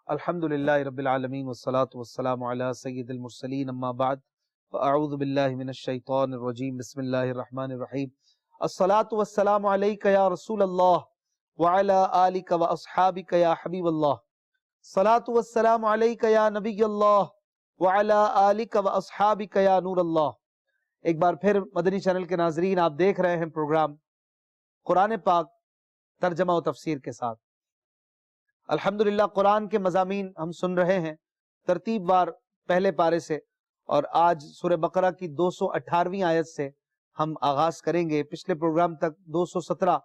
الحمدللہ رب العالمین والصلاة والسلام علی سید المرسلین اما بعد فاعوذ باللہ من الشیطان الرجیم بسم اللہ الرحمن الرحیم الصلاة والسلام علیک یا رسول اللہ وعلی آلک واصحابک یا حبیب اللہ الصلاة والسلام علیک یا نبی اللہ وعلی آلک واصحابک یا نور اللہ۔ ایک بار پھر مدنی چینل کے ناظرین، آپ دیکھ رہے ہیں پروگرام قرآن پاک ترجمہ و تفسیر کے ساتھ۔ الحمدللہ قرآن کے مضامین ہم سن رہے ہیں ترتیب وار پہلے پارے سے، اور آج سورہ بقرہ کی 218ویں آیت سے ہم آغاز کریں گے۔ پچھلے پروگرام تک 217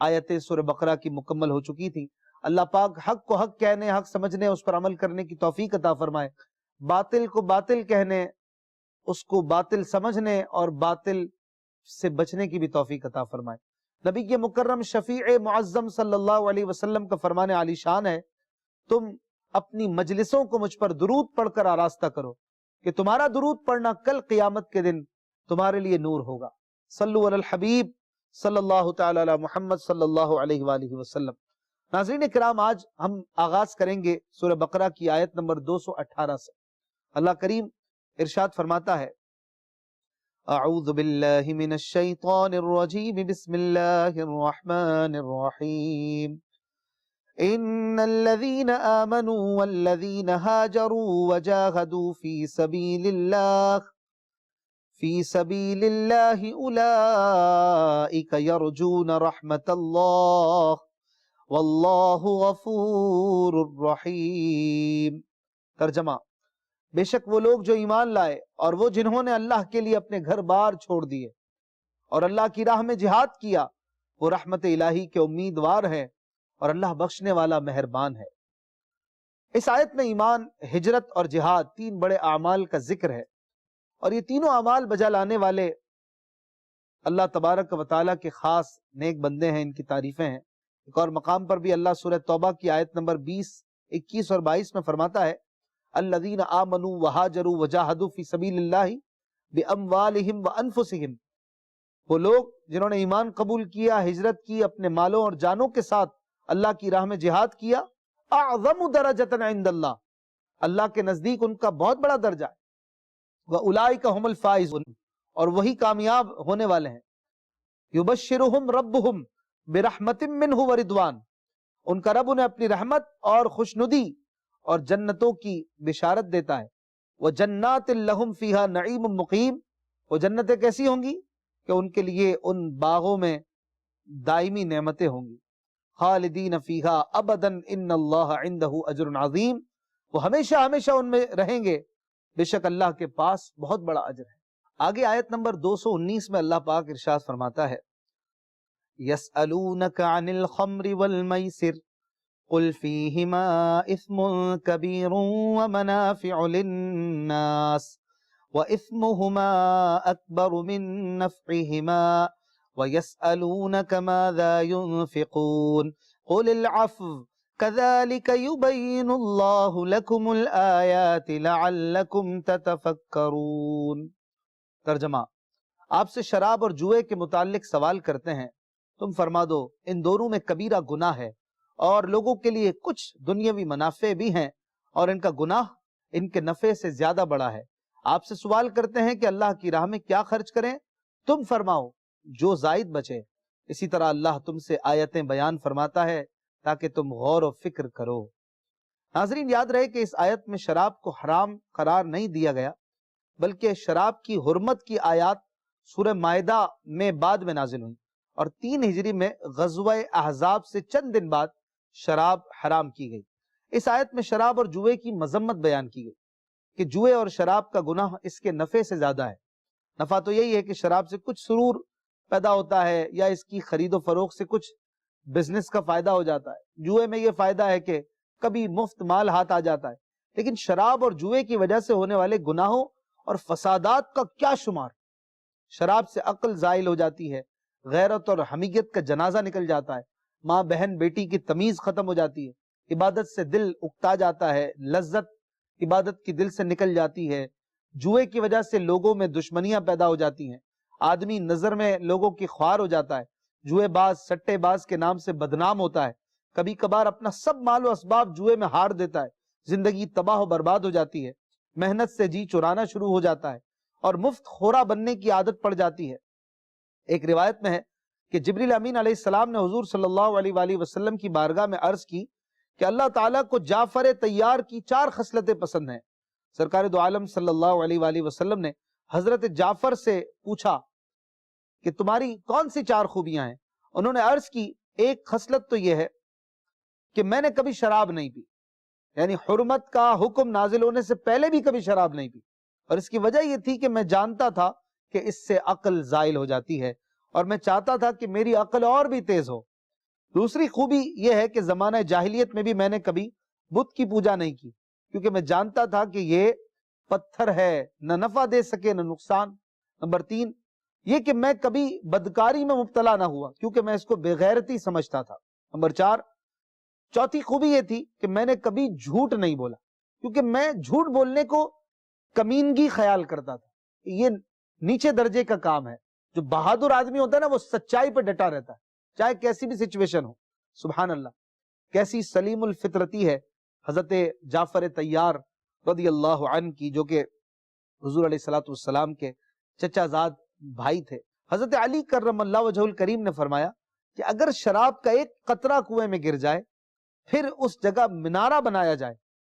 آیتیں سورہ بقرہ کی مکمل ہو چکی تھی۔ اللہ پاک حق کو حق کہنے، حق سمجھنے، اس پر عمل کرنے کی توفیق عطا فرمائے، باطل کو باطل کہنے، اس کو باطل سمجھنے اور باطل سے بچنے کی بھی توفیق عطا فرمائے۔ نبی کے مکرم شفیع معظم صلی اللہ علیہ وسلم کا فرمان عالی شان ہے، تم اپنی مجلسوں کو مجھ پر درود پڑھ کر آراستہ کرو کہ تمہارا درود پڑھنا کل قیامت کے دن تمہارے لیے نور ہوگا۔ صلو علی الحبیب صلی اللہ تعالی علی محمد صلی اللہ علیہ وآلہ وسلم۔ ناظرین کرام، آج ہم آغاز کریں گے سورہ بقرہ کی آیت نمبر 218 سے۔ اللہ کریم ارشاد فرماتا ہے، اعوذ باللہ من الشیطان الرجیم بسم اللہ الرحمن الرحیم ان الذین آمنوا والذین ہاجروا وجاہدوا فی سبیل اللہ اولئک یرجون رحمت اللہ واللہ غفور رحیم۔ ترجمہ: بے شک وہ لوگ جو ایمان لائے اور وہ جنہوں نے اللہ کے لیے اپنے گھر بار چھوڑ دیے اور اللہ کی راہ میں جہاد کیا، وہ رحمت الہی کے امیدوار ہیں اور اللہ بخشنے والا مہربان ہے۔ اس آیت میں ایمان، ہجرت اور جہاد، تین بڑے اعمال کا ذکر ہے، اور یہ تینوں اعمال بجا لانے والے اللہ تبارک و تعالیٰ کے خاص نیک بندے ہیں، ان کی تعریفیں ہیں۔ ایک اور مقام پر بھی اللہ سورہ توبہ کی آیت نمبر 20، 21 اور 22 میں فرماتا ہے، الذین آمنوا وہاجروا وجاہدوا فی سبیل اللہ باموالہم وانفسہم۔ وہ لوگ جنہوں نے ایمان قبول کیا، ہجرت کی، اپنے مالوں اور جانوں کے ساتھ اللہ کی راہ میں جہاد کیا، اعظم درجۃ عند اللہ، اللہ کے نزدیک ان کا بہت بڑا درجہ ہے، واولئک هم الفائزون، اور وہی کامیاب ہونے والے ہیں۔ یبشرہم ربہم برحمت منہ ورضوان، ان کا رب انہیں اپنی رحمت اور خوشنودی اور جنتوں کی بشارت دیتا ہے۔ وَجَنَّاتٍ لَهُمْ فِيهَا نَعِيمٌ مُقِيمٌ، وہ جنتیں کیسی ہوں گی کہ ان کے لیے ان باغوں میں دائمی نعمتیں ہوں گی۔ خالدین فیہا ابدا ان اللہ عندہ اجر عظیم، وہ ہمیشہ ہمیشہ ان میں رہیں گے، بے شک اللہ کے پاس بہت بڑا اجر ہے۔ آگے آیت نمبر 219 میں اللہ پاک ارشاد فرماتا ہے، یسألونک عن الخمر والمیسر قل فیہما اثم کبیر ومنافع للناس واثمہما اکبر من نفعہما ویسألونک ماذا ينفقون قل العفو کذالک یبین اللہ لکم الآیات لعلکم تتفکرون۔ ترجمہ: آپ سے شراب اور جوئے کے متعلق سوال کرتے ہیں، تم فرما دو ان دونوں میں کبیرہ گناہ ہے اور لوگوں کے لیے کچھ دنیاوی منافع بھی ہیں، اور ان کا گناہ ان کے نفع سے زیادہ بڑا ہے۔ آپ سے سوال کرتے ہیں کہ اللہ کی راہ میں کیا خرچ کریں، تم فرماؤ جو زائد بچے۔ اسی طرح اللہ تم سے آیتیں بیان فرماتا ہے تاکہ تم غور و فکر کرو۔ ناظرین، یاد رہے کہ اس آیت میں شراب کو حرام قرار نہیں دیا گیا، بلکہ شراب کی حرمت کی آیات سورہ مائدہ میں بعد میں نازل ہوئی، اور 3 ہجری میں غزوہ احزاب سے چند دن بعد شراب حرام کی گئی۔ اس آیت میں شراب اور جوئے کی مذمت بیان کی گئی کہ جوئے اور شراب کا گناہ اس کے نفع سے زیادہ ہے۔ نفع تو یہی ہے کہ شراب سے کچھ سرور پیدا ہوتا ہے، یا اس کی خرید و فروخت سے کچھ بزنس کا فائدہ ہو جاتا ہے۔ جوئے میں یہ فائدہ ہے کہ کبھی مفت مال ہاتھ آ جاتا ہے، لیکن شراب اور جوئے کی وجہ سے ہونے والے گناہوں اور فسادات کا کیا شمار۔ شراب سے عقل زائل ہو جاتی ہے، غیرت اور حمیت کا جنازہ نکل جاتا ہے، ماں بہن بیٹی کی تمیز ختم ہو جاتی ہے، عبادت سے دل اکتا جاتا ہے، لذت عبادت کی دل سے نکل جاتی ہے۔ جوئے کی وجہ سے لوگوں میں دشمنیاں پیدا ہو جاتی ہیں، آدمی نظر میں لوگوں کی خوار ہو جاتا ہے، جوئے باز، سٹے باز کے نام سے بدنام ہوتا ہے، کبھی کبھار اپنا سب مال و اسباب جوئے میں ہار دیتا ہے، زندگی تباہ و برباد ہو جاتی ہے، محنت سے جی چرانا شروع ہو جاتا ہے اور مفت خورا بننے کی عادت پڑ جاتی ہے۔ ایک روایت میں ہے کہ جبریل امین علیہ السلام نے حضور صلی اللہ علیہ وآلہ وسلم کی بارگاہ میں عرض کی کہ اللہ تعالیٰ کو جعفر طیار کی 4 خصلتیں پسند ہیں۔ سرکار دو عالم صلی اللہ علیہ وآلہ وسلم نے حضرت جعفر سے پوچھا کہ تمہاری کون سی 4 خوبیاں ہیں؟ انہوں نے عرض کی ایک خصلت تو یہ ہے کہ میں نے کبھی شراب نہیں پی، یعنی حرمت کا حکم نازل ہونے سے پہلے بھی کبھی شراب نہیں پی، اور اس کی وجہ یہ تھی کہ میں جانتا تھا کہ اس سے عقل زائل ہو جاتی ہے اور میں چاہتا تھا کہ میری عقل اور بھی تیز ہو۔ دوسری خوبی یہ ہے کہ زمانہ جاہلیت میں بھی میں نے کبھی بت کی پوجا نہیں کی، کیونکہ میں جانتا تھا کہ یہ پتھر ہے، نہ نفع دے سکے نہ نقصان۔ نمبر 3 یہ کہ میں کبھی بدکاری میں مبتلا نہ ہوا، کیونکہ میں اس کو بغیرتی سمجھتا تھا۔ نمبر 4 چوتھی خوبی یہ تھی کہ میں نے کبھی جھوٹ نہیں بولا، کیونکہ میں جھوٹ بولنے کو کمینگی خیال کرتا تھا، یہ نیچے درجے کا کام ہے۔ جو بہادر آدمی ہوتا ہے نا وہ سچائی پہ ڈٹا رہتا ہے چاہے کیسی بھی سچویشن ہو۔ سبحان اللہ، کیسی سلیم الفطرتی ہے حضرت جعفر طیار رضی اللہ عنہ کی، جو کہ حضور علیہ السلام کے چچا زاد بھائی تھے۔ حضرت علی کرم اللہ وجہ الکریم نے فرمایا کہ اگر شراب کا ایک قطرہ کنویں میں گر جائے پھر اس جگہ مینارہ بنایا جائے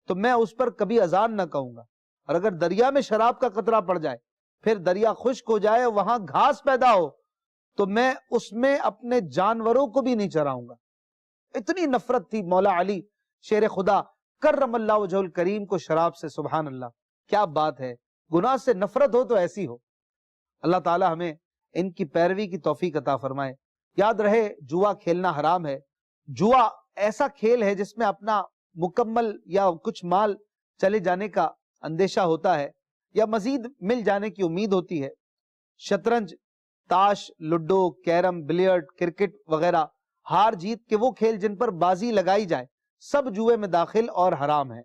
تو میں اس پر کبھی اذان نہ کہوں گا، اور اگر دریا میں شراب کا قطرہ پڑ جائے پھر دریا خشک ہو جائے وہاں گھاس پیدا ہو تو میں اس میں اپنے جانوروں کو بھی نہیں چراؤں گا۔ اتنی نفرت تھی مولا علی شیر خدا کرم اللہ وجہ الکریم کو شراب سے۔ سبحان اللہ، کیا بات ہے، گناہ سے نفرت ہو تو ایسی ہو۔ اللہ تعالی ہمیں ان کی پیروی کی توفیق عطا فرمائے۔ یاد رہے جوا کھیلنا حرام ہے۔ جوا ایسا کھیل ہے جس میں اپنا مکمل یا کچھ مال چلے جانے کا اندیشہ ہوتا ہے یا مزید مل جانے کی امید ہوتی ہے۔ شطرنج، تاش، لڈو، کیرم، بلیئرڈ، کرکٹ وغیرہ ہار جیت کے وہ کھیل جن پر بازی لگائی جائے سب جوئے میں داخل اور حرام ہے۔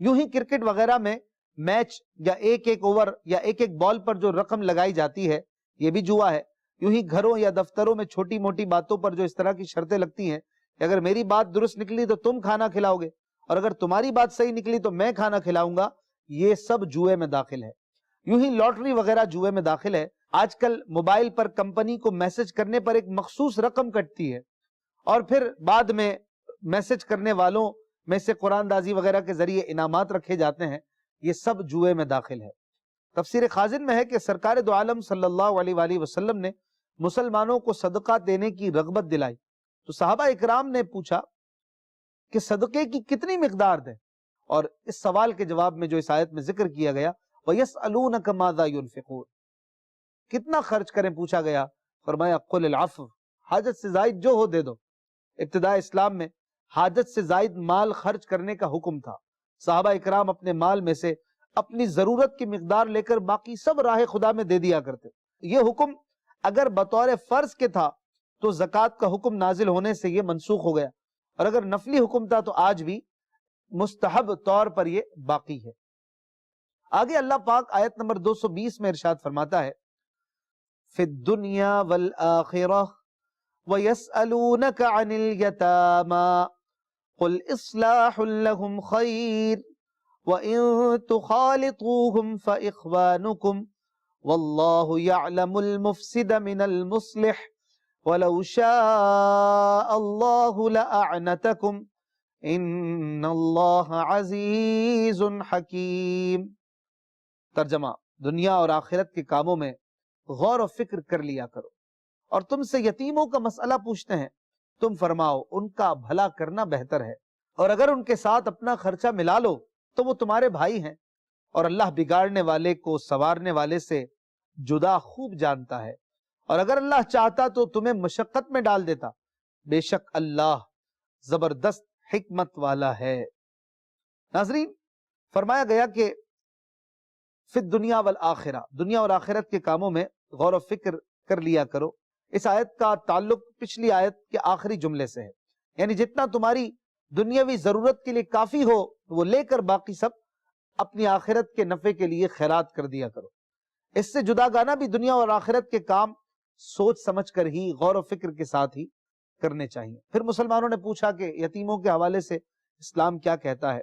یوں ہی کرکٹ وغیرہ میں میچ یا ایک ایک اوور یا ایک ایک بال پر جو رقم لگائی جاتی ہے یہ بھی جوا ہے۔ یوں ہی گھروں یا دفتروں میں چھوٹی موٹی باتوں پر جو اس طرح کی شرطیں لگتی ہیں کہ اگر میری بات درست نکلی تو تم کھانا کھلاؤ گے، اور اگر تمہاری بات صحیح نکلی تو میں کھانا کھلاؤں گا، یہ سب جوئے میں داخل ہے۔ یوں ہی لاٹری وغیرہ جوئے میں داخل ہے۔ آج کل موبائل پر کمپنی کو میسج کرنے پر ایک مخصوص رقم کٹتی ہے اور پھر بعد میں میسج کرنے والوں میں سے قرآن دازی وغیرہ کے ذریعے انعامات رکھے جاتے ہیں، یہ سب جوئے میں داخل ہے۔ تفسیر خازن میں ہے کہ سرکار دو عالم صلی اللہ علیہ وآلہ وسلم نے مسلمانوں کو صدقہ دینے کی رغبت دلائی تو صحابہ اکرام نے پوچھا کہ صدقے کی کتنی مقدار دیں، اور اس سوال کے جواب میں جو اس آیت میں ذکر کیا گیا وَيَسْأَلُونَكَ مَاذَا يُنْفِقُونَ، کتنا خرچ کریں پوچھا گیا، فرمایا قُلِ الْعَفْوَ، حاجت سے زائد جو ہو دے دو۔ ابتداء اسلام میں حاجت سے زائد مال خرچ کرنے کا حکم تھا۔ صحابہ اکرام اپنے مال میں سے اپنی ضرورت کی مقدار لے کر باقی سب راہ خدا میں دے دیا کرتے۔ یہ حکم اگر بطور فرض کے تھا تو زکوٰۃ کا حکم نازل ہونے سے یہ منسوخ ہو گیا، اور اگر نفلی حکم تھا تو آج بھی مستحب طور پر یہ باقی ہے۔ آگے اللہ پاک آیت نمبر 220 میں ارشاد فرماتا ہے فی الدنیا والآخرہ وَيَسْأَلُونَكَ عَنِ الْيَتَامَى قُلْ إِصْلَاحٌ لَهُمْ خَيْرٌ وَإِن تُخَالِطُوهُمْ فَإِخْوَانُكُمْ وَاللَّهُ يَعْلَمُ الْمُفْسِدَ مِنَ الْمُصْلِحِ وَلَوْ شَاءَ اللَّهُ لَأَعْنَتَكُمْ إِنَّ اللَّهَ عَزِيزٌ حَكِيمٌ۔ ترجمہ، دنیا اور آخرت کے کاموں میں غور و فکر کر لیا کرو، اور تم سے یتیموں کا مسئلہ پوچھتے ہیں، تم فرماؤ ان کا بھلا کرنا بہتر ہے، اور اگر ان کے ساتھ اپنا خرچہ ملا لو تو وہ تمہارے بھائی ہیں، اور اللہ بگاڑنے والے کو سنوارنے والے سے جدا خوب جانتا ہے، اور اگر اللہ چاہتا تو تمہیں مشقت میں ڈال دیتا، بے شک اللہ زبردست حکمت والا ہے۔ ناظرین، فرمایا گیا کہ فی الدنیا والآخرہ، دنیا اور آخرت کے کاموں میں غور و فکر کر لیا کرو۔ اس آیت کا تعلق پچھلی آیت کے آخری جملے سے ہے، یعنی جتنا تمہاری دنیاوی ضرورت کے لیے کافی ہو وہ لے کر باقی سب اپنی آخرت کے نفع کے لیے خیرات کر دیا کرو۔ اس سے جدا گانا بھی دنیا اور آخرت کے کام سوچ سمجھ کر ہی، غور و فکر کے ساتھ ہی کرنے چاہیے۔ پھر مسلمانوں نے پوچھا کہ یتیموں کے حوالے سے اسلام کیا کہتا ہے،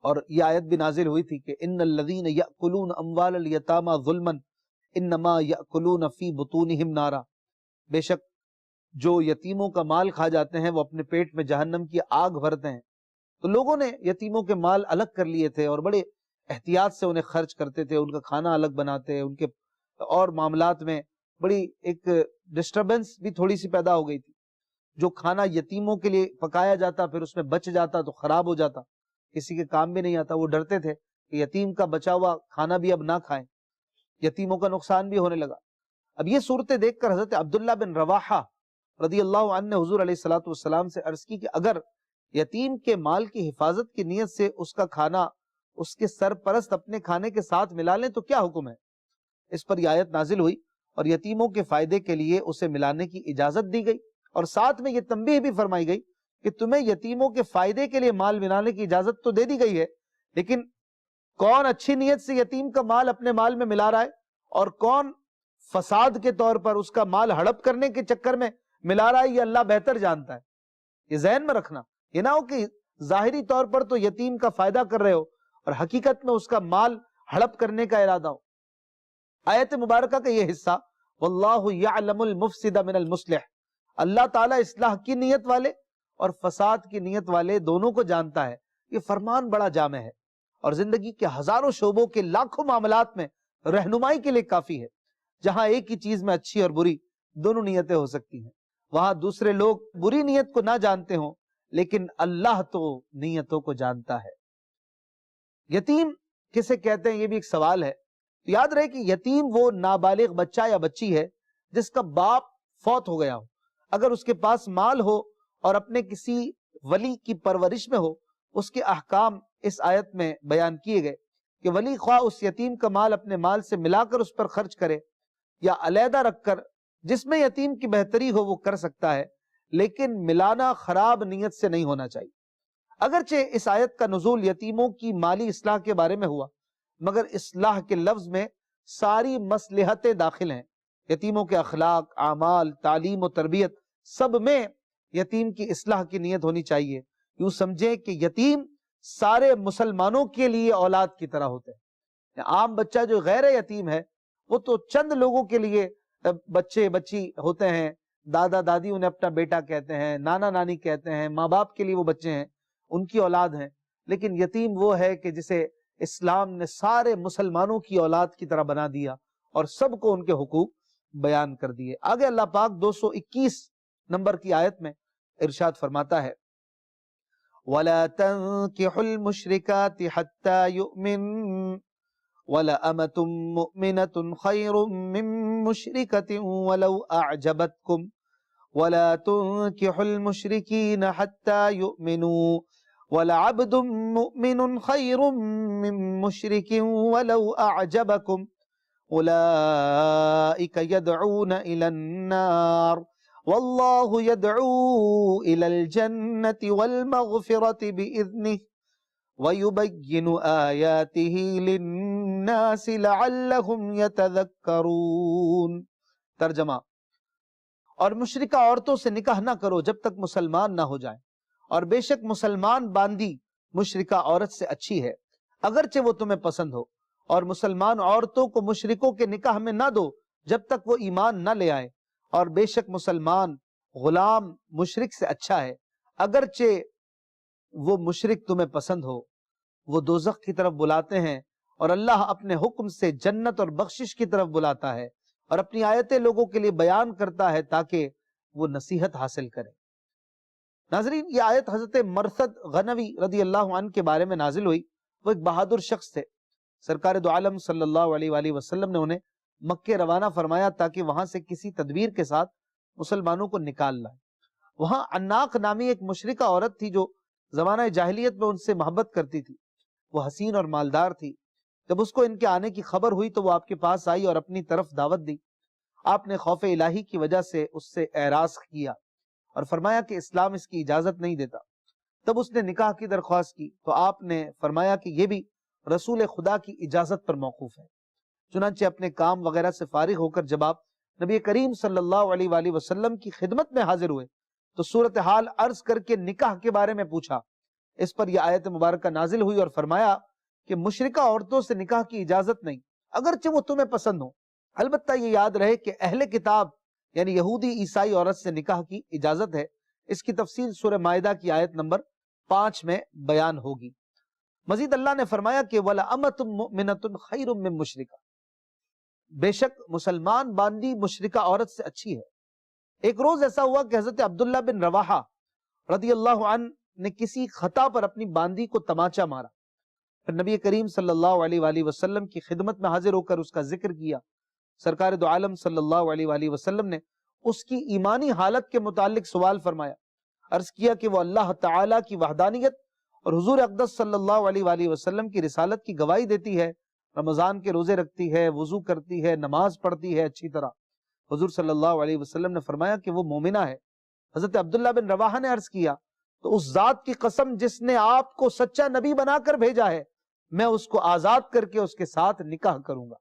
اور یہ آیت بھی نازل ہوئی تھی کہ ان الذین یأکلون اموال الیتامی ظلما انما یأکلون فی بطونہم نارا، بے شک جو یتیموں کا مال کھا جاتے ہیں وہ اپنے پیٹ میں جہنم کی آگ بھرتے ہیں۔ تو لوگوں نے یتیموں کے مال الگ کر لیے تھے اور بڑے احتیاط سے انہیں خرچ کرتے تھے، ان کا کھانا الگ بناتے، ان کے اور معاملات میں بڑی ایک ڈسٹربنس بھی تھوڑی سی پیدا ہو گئی تھی۔ جو کھانا یتیموں کے لیے پکایا جاتا پھر اس میں بچ جاتا تو خراب ہو جاتا، کسی کے کام بھی نہیں آتا، وہ ڈرتے تھے کہ یتیم کا بچا ہوا کھانا بھی اب نہ کھائیں، یتیموں کا نقصان بھی ہونے لگا۔ اب یہ صورتیں دیکھ کر حضرت عبداللہ بن رواحہ رضی اللہ عنہ نے حضور علیہ الصلوۃ والسلام سے عرض کی کہ اگر یتیم کے مال کی حفاظت کی نیت سے اس کا کھانا اس کے سرپرست اپنے کھانے کے ساتھ ملا لیں تو کیا حکم ہے؟ اس پر یہ آیت نازل ہوئی اور یتیموں کے فائدے کے لیے اسے ملانے کی اجازت دی گئی، اور ساتھ میں یہ تنبیہ بھی فرمائی گئی کہ تمہیں یتیموں کے فائدے کے لیے مال ملانے کی اجازت تو دے دی گئی ہے، لیکن کون اچھی نیت سے یتیم کا مال اپنے مال میں ملا رہا ہے اور کون فساد کے طور پر اس کا مال ہڑپ کرنے کے چکر میں ملا رہا ہے، یہ اللہ بہتر جانتا ہے۔ یہ ذہن میں رکھنا، یہ نہ ہو کہ ظاہری طور پر تو یتیم کا فائدہ کر رہے ہو اور حقیقت میں اس کا مال ہڑپ کرنے کا ارادہ ہو۔ آیت مبارکہ کا یہ حصہ واللہ یعلم المفسد من المصلح، اللہ تعالیٰ اصلاح کی نیت والے اور فساد کی نیت والے دونوں کو جانتا ہے، یہ فرمان بڑا جامع ہے اور زندگی کے ہزاروں شعبوں کے لاکھوں معاملات میں رہنمائی کے لیے کافی ہے۔ جہاں ایک ہی چیز میں اچھی اور بری دونوں نیتیں ہو سکتی ہیں، وہاں دوسرے لوگ بری نیت کو نہ جانتے ہوں لیکن اللہ تو نیتوں کو جانتا ہے۔ یتیم کسے کہتے ہیں یہ بھی ایک سوال ہے۔ تو یاد رہے کہ یتیم وہ نابالغ بچہ یا بچی ہے جس کا باپ فوت ہو گیا ہو، اگر اس کے پاس مال ہو اور اپنے کسی ولی کی پرورش میں ہو، اس کے احکام اس آیت میں بیان کیے گئے کہ ولی خواہ اس یتیم کا مال اپنے مال سے ملا کر اس پر خرچ کرے یا علیحدہ رکھ کر جس میں یتیم کی بہتری ہو وہ کر سکتا ہے، لیکن ملانا خراب نیت سے نہیں ہونا چاہیے۔ اگرچہ اس آیت کا نزول یتیموں کی مالی اصلاح کے بارے میں ہوا، مگر اصلاح کے لفظ میں ساری مصلحتیں داخل ہیں، یتیموں کے اخلاق، اعمال، تعلیم و تربیت، سب میں یتیم کی اصلاح کی نیت ہونی چاہیے۔ یوں سمجھیں کہ یتیم سارے مسلمانوں کے لیے اولاد کی طرح ہوتے ہیں۔ عام بچہ جو غیر یتیم ہے وہ تو چند لوگوں کے لیے بچے بچی ہوتے ہیں، دادا دادی انہیں اپنا بیٹا کہتے ہیں، نانا نانی کہتے ہیں، ماں باپ کے لیے وہ بچے ہیں، ان کی اولاد ہیں، لیکن یتیم وہ ہے کہ جسے اسلام نے سارے مسلمانوں کی اولاد کی طرح بنا دیا اور سب کو ان کے حقوق بیان کر دیے۔ آگے اللہ پاک 221 نمبر کی آیت میں ارشاد فرماتا ہے وَلَا تَنْكِحُوا الْمُشْرِكَاتِ حَتَّى يُؤْمِنْ وَلَأَمَةٌ مُؤْمِنَةٌ خَيْرٌ مِّن مُشْرِكَةٍ وَلَوْ أَعْجَبَتْكُمْ وَلَا تُنْكِحُوا الْمُشْرِكِينَ حَتَّى يُؤْمِنُوا وَلَعَبْدٌ مُؤْمِنٌ خَيْرٌ مِّن مُشْرِكٍ وَلَوْ أَعْجَبَكُمْ أُولَئِكَ يَدْعُونَ إِلَى النَّارِ وَاللَّهُ يَدْعُو إِلَى الْجَنَّةِ وَالْمَغْفِرَةِ بِإِذْنِهِ وَيُبَيِّنُ آيَاتِهِ لِلنَّاسِ لَعَلَّهُمْ يَتَذَكَّرُونَ۔ ترجمہ، اور مشرکہ عورتوں سے نکاح نہ کرو جب تک مسلمان نہ ہو جائیں، اور بے شک مسلمان باندی مشرکہ عورت سے اچھی ہے اگرچہ وہ تمہیں پسند ہو، اور مسلمان عورتوں کو مشرکوں کے نکاح میں نہ دو جب تک وہ ایمان نہ لے آئے، اور بے شک مسلمان غلام مشرک سے اچھا ہے اگرچہ وہ مشرک تمہیں پسند ہو۔ وہ دوزخ کی طرف بلاتے ہیں اور اللہ اپنے حکم سے جنت اور بخشش کی طرف بلاتا ہے اور اپنی آیتیں لوگوں کے لیے بیان کرتا ہے تاکہ وہ نصیحت حاصل کریں۔ ناظرین، یہ آیت حضرت مرثد غنوی رضی اللہ عنہ کے بارے میں نازل ہوئی۔ وہ ایک بہادر شخص تھے، سرکار دو عالم صلی اللہ علیہ وآلہ وسلم نے انہیں مکے روانہ فرمایا تاکہ وہاں سے کسی تدبیر کے ساتھ مسلمانوں کو نکال لائیں۔ وہاں عناق نامی ایک مشرکہ عورت تھی جو زمانہ جاہلیت میں ان سے محبت کرتی تھی۔ وہ حسین اور مالدار تھی۔ جب اس کو ان کے آنے کی خبر ہوئی تو وہ آپ کے پاس آئی اور اپنی طرف دعوت دی۔ آپ نے خوف الہی کی وجہ سے اس سے اعراض کیا اور فرمایا کہ اسلام اس کی اجازت نہیں دیتا۔ تب اس نے نکاح کی درخواست کی تو آپ نے فرمایا کہ یہ بھی رسول خدا کی اجازت پر موقوف ہے۔ چنانچہ اپنے کام وغیرہ سے فارغ ہو کر جب آپ نبی کریم صلی اللہ علیہ وآلہ وسلم کی خدمت میں حاضر ہوئے تو صورتحال عرض کر کے نکاح کے بارے میں پوچھا۔ اس پر یہ آیت مبارکہ نازل ہوئی اور فرمایا کہ مشرکہ عورتوں سے نکاح کی اجازت نہیں، اگرچہ وہ تمہیں پسند ہو، البتہ یہ یاد رہے کہ اہل کتاب یعنی یہودی عیسائی عورت سے نکاح کی اجازت ہے۔ اس کی تفصیل سورہ مائدہ کی آیت نمبر 5 میں بیان ہوگی۔ مزید اللہ نے فرمایا کہ وَلَأَمَةٌ مُؤْمِنَةٌ خَيْرٌ مِّن مُشْرِكَةٍ، بے شک مسلمان باندی مشرکہ عورت سے اچھی ہے۔ ایک روز ایسا ہوا کہ حضرت عبداللہ بن رواحہ رضی اللہ عنہ نے کسی خطا پر اپنی باندی کو تماچا مارا، پھر نبی کریم صلی اللہ علیہ وآلہ وسلم کی خدمت میں حاضر ہو کر اس کا ذکر کیا۔ سرکار دو عالم صلی اللہ علیہ وآلہ وسلم نے اس کی ایمانی حالت کے متعلق سوال فرمایا، عرض کیا کہ وہ اللہ تعالیٰ کی وحدانیت اور حضور اقدس صلی اللہ علیہ وآلہ وسلم کی رسالت کی گواہی دیتی ہے، رمضان کے روزے رکھتی ہے، وضو کرتی ہے، نماز پڑھتی ہے اچھی طرح۔ حضور صلی اللہ علیہ وسلم نے فرمایا کہ وہ مومنہ ہے۔ حضرت عبداللہ بن رواحہ نے عرض کیا تو اس ذات کی قسم جس نے آپ کو سچا نبی بنا کر بھیجا ہے، میں اس کو آزاد کر کے اس کے ساتھ نکاح کروں گا۔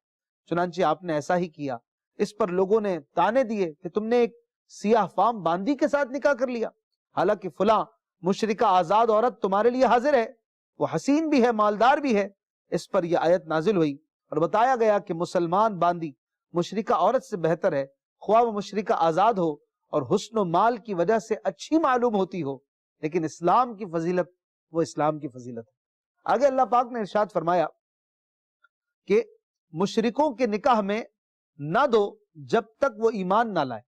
چنانچہ آپ نے ایسا ہی کیا۔ اس پر لوگوں نے تانے دیے کہ تم نے ایک سیاہ فام باندی کے ساتھ نکاح کر لیا، حالانکہ فلاں مشرکہ آزاد عورت تمہارے لیے حاضر ہے، وہ حسین بھی ہے، مالدار بھی ہے۔ اس پر یہ آیت نازل ہوئی اور بتایا گیا کہ مسلمان باندی مشرکہ عورت سے بہتر ہے، خواہ وہ مشرکہ آزاد ہو اور حسن و مال کی وجہ سے اچھی معلوم ہوتی ہو، لیکن اسلام کی فضیلت وہ اسلام کی فضیلت ہے۔ آگے اللہ پاک نے ارشاد فرمایا کہ مشرکوں کے نکاح میں نہ دو جب تک وہ ایمان نہ لائے۔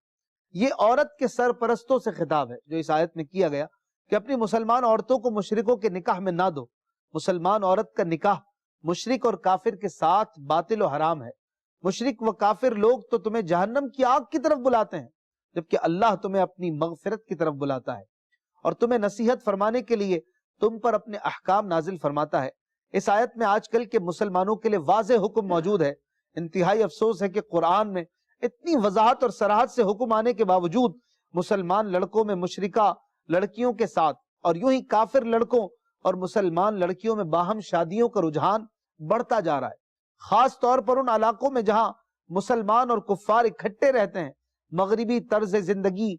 یہ عورت کے سرپرستوں سے خطاب ہے جو اس آیت میں کیا گیا کہ اپنی مسلمان عورتوں کو مشرکوں کے نکاح میں نہ دو۔ مسلمان عورت کا نکاح مشرک اور کافر کے ساتھ باطل و حرام ہے۔ مشرک و کافر لوگ تو تمہیں جہنم کی آگ کی طرف بلاتے ہیں، جبکہ اللہ تمہیں اپنی مغفرت کی طرف بلاتا ہے اور تمہیں نصیحت فرمانے کے لیے تم پر اپنے احکام نازل فرماتا ہے۔ اس آیت میں آج کل کے مسلمانوں کے لیے واضح حکم موجود ہے۔ انتہائی افسوس ہے کہ قرآن میں اتنی وضاحت اور صراحت سے حکم آنے کے باوجود مسلمان لڑکوں میں مشرکہ لڑکیوں کے ساتھ اور یوں ہی کافر لڑکوں اور مسلمان لڑکیوں میں باہم شادیوں کا رجحان بڑھتا جا رہا ہے، خاص طور پر ان علاقوں میں جہاں مسلمان اور کفار اکٹھے رہتے ہیں۔ مغربی طرز زندگی،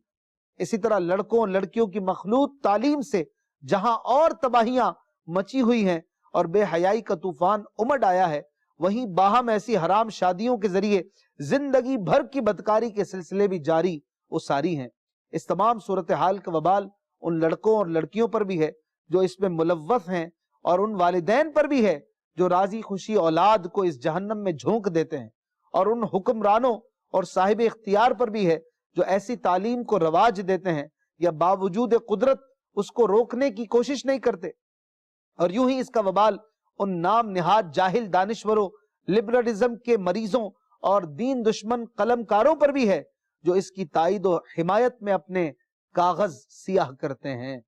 اسی طرح لڑکوں اور لڑکیوں کی مخلوط تعلیم سے جہاں اور تباہیاں مچی ہوئی ہیں اور بے حیائی کا طوفان امڈ آیا ہے، وہیں باہم ایسی حرام شادیوں کے ذریعے زندگی بھر کی بدکاری کے سلسلے بھی جاری و ساری ہیں۔ اس تمام صورتحال کا وبال ان لڑکوں اور لڑکیوں پر بھی ہے جو اس میں ملوث ہیں، اور ان والدین پر بھی ہے جو راضی خوشی اولاد کو اس جہنم میں جھونک دیتے ہیں، اور ان حکمرانوں اور صاحب اختیار پر بھی ہے جو ایسی تعلیم کو رواج دیتے ہیں یا باوجود قدرت اس کو روکنے کی کوشش نہیں کرتے۔ اور یوں ہی اس کا وبال ان نام نہاد جاہل دانشوروں، لبرلزم کے مریضوں اور دین دشمن قلم کاروں پر بھی ہے جو اس کی تائید و حمایت میں اپنے کاغذ سیاہ کرتے ہیں۔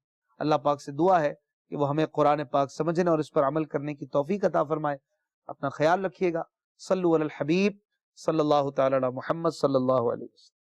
اللہ پاک سے دعا ہے کہ وہ ہمیں قرآن پاک سمجھنے اور اس پر عمل کرنے کی توفیق عطا فرمائے۔ اپنا خیال رکھیے گا۔ صلو علی الحبیب صلی اللہ تعالی علی محمد صلی اللہ علیہ وسلم۔